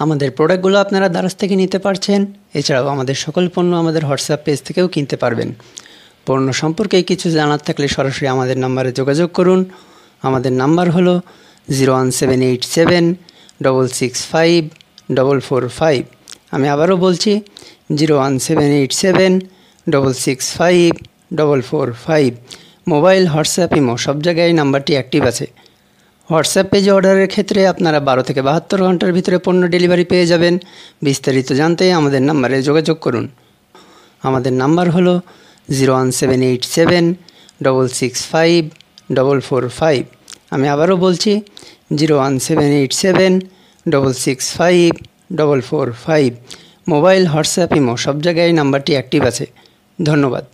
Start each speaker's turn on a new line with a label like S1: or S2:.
S1: আমাদের প্রোডাক্টগুলো আপনারা দারাজ থেকে নিতে পারছেন। এছাড়াও আমাদের সকল পণ্য আমাদের হোয়াটসঅ্যাপ পেজ থেকেও কিনতে পারবেন। পণ্য সম্পর্কে কিছু জানার থাকলে সরাসরি আমাদের নাম্বারে যোগাযোগ করুন। আমাদের নাম্বার হলো 01787 665 445। আমি আবারও বলছি 01787 665 445। মোবাইল, হোয়াটসঅ্যাপ, ইমো সব জায়গায় নাম্বারটি অ্যাক্টিভ আছে। হোয়াটসঅ্যাপ পেজে অর্ডারের ক্ষেত্রে আপনারা 12 থেকে 72 ঘন্টার ভিতরে পণ্য ডেলিভারি পেয়ে যাবেন। বিস্তারিত জানতে আমাদের নাম্বারে যোগাযোগ করুন। আমাদের নাম্বার হলো 01787 665 445। আমি আবারও বলছি 01787 665 445। মোবাইল, হোয়াটসঅ্যাপ, ইমো সব জায়গায় নাম্বারটি অ্যাক্টিভ আছে। ধন্যবাদ।